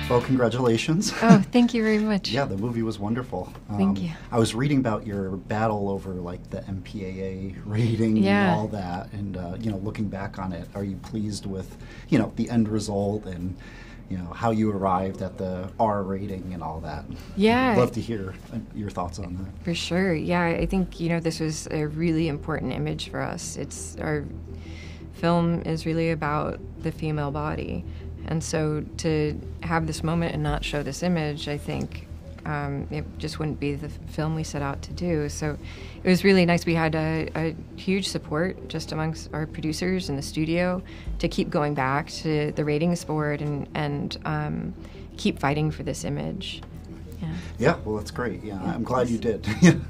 Well, congratulations. Oh, thank you very much. Yeah, the movie was wonderful. Thank you. I was reading about your battle over like the MPAA rating and all that, and looking back on it, are you pleased with the end result and how you arrived at the R rating and all that? Yeah, I'd love to hear your thoughts on that. For sure. Yeah, I think this was a really important image for us. Our film is really about the female body. And so to have this moment and not show this image, I think it just wouldn't be the film we set out to do. So it was really nice. We had a huge support just amongst our producers in the studio to keep going back to the ratings board and keep fighting for this image. Yeah, well, that's great. Yeah, I'm glad you did. Thank you.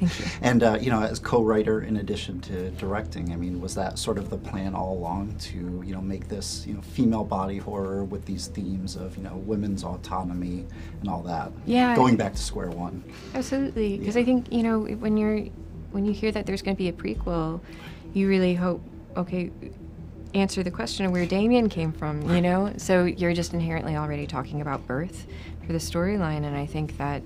And, as co-writer, in addition to directing, I mean, was that sort of the plan all along to, make this, female body horror with these themes of, women's autonomy and all that? Yeah. Going back to square one. Absolutely. Because I think, when you hear that there's going to be a prequel, you really hope, okay, answer the question of where Damien came from, So you're just inherently already talking about birth for the storyline, and I think that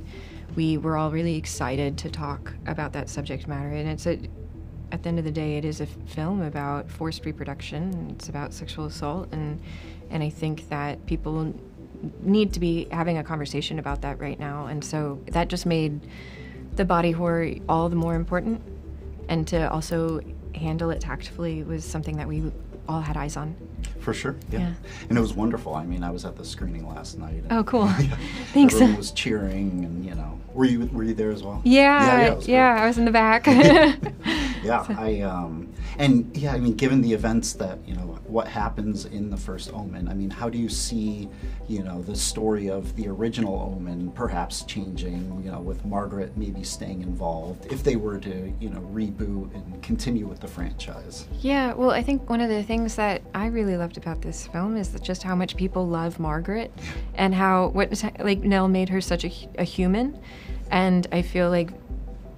we were all really excited to talk about that subject matter. And at the end of the day, it is a film about forced reproduction. It's about sexual assault, and I think that people need to be having a conversation about that right now. And so that just made the body horror all the more important, and to also handle it tactfully was something that we all had eyes on. For sure, yeah. And it was wonderful. I mean, I was at the screening last night. Oh, cool. Yeah, Thanks. Everyone was cheering, and were you there as well? Yeah, I was in the back. Yeah, I mean, given the events that, what happens in the First Omen, I mean, how do you see, the story of the original Omen perhaps changing, with Margaret maybe staying involved, if they were to, reboot and continue with the franchise? Yeah, well, I think one of the things that I really loved about this film is just how much people love Margaret, and how, Nell made her such a human, and I feel like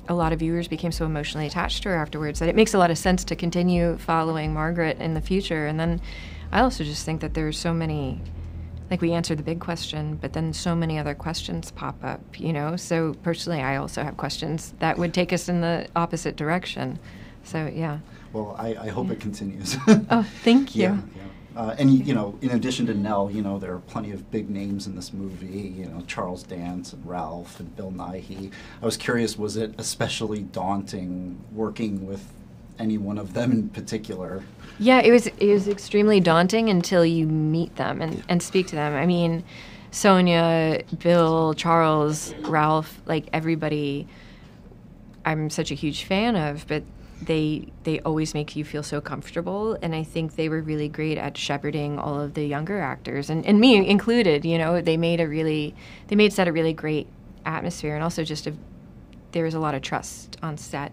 a lot of viewers became so emotionally attached to her afterwards that it makes a lot of sense to continue following Margaret in the future. And then I also just think that there's so many, we answered the big question, but then so many other questions pop up, So personally, I also have questions that would take us in the opposite direction. So, yeah. Well, I hope it continues. Oh, thank you. Yeah. And, in addition to Nell, there are plenty of big names in this movie, Charles Dance and Ralph and Bill Nighy. I was curious, was it especially daunting working with any one of them in particular? Yeah, it was extremely daunting until you meet them and speak to them. I mean, Sonia, Bill, Charles, Ralph, everybody I'm such a huge fan of, but they always make you feel so comfortable, and I think they were really great at shepherding all of the younger actors, and me included. They set a really great atmosphere, and also there was a lot of trust on set,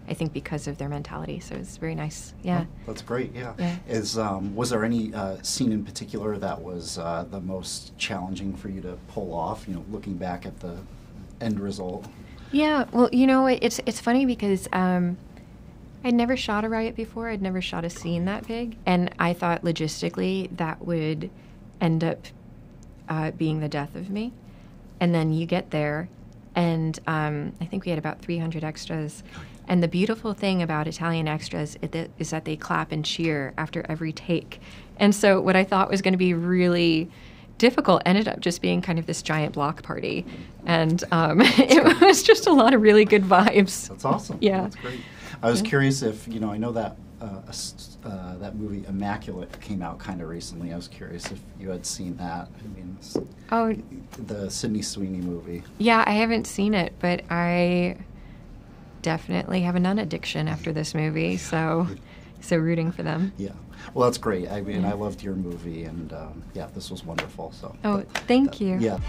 I think, because of their mentality. So it's very nice. Yeah. Oh, that's great. Yeah. Was there any scene in particular that was the most challenging for you to pull off? Looking back at the end result. Yeah. Well, it's funny because I'd never shot a riot before. I'd never shot a scene that big. And I thought logistically that would end up being the death of me. And then you get there, and I think we had about 300 extras. And the beautiful thing about Italian extras is that they clap and cheer after every take. And so what I thought was going to be really difficult ended up just being kind of this giant block party. And it was just a lot of really good vibes. That's awesome. Yeah. That's great. I was curious if, I know that that movie Immaculate came out kind of recently. I was curious if you had seen that. The Sydney Sweeney movie. Yeah, I haven't seen it, but I definitely have a nun addiction after this movie, so rooting for them. Yeah. Well, that's great. I mean, I loved your movie, and this was wonderful. So. Oh, thank you. Yeah.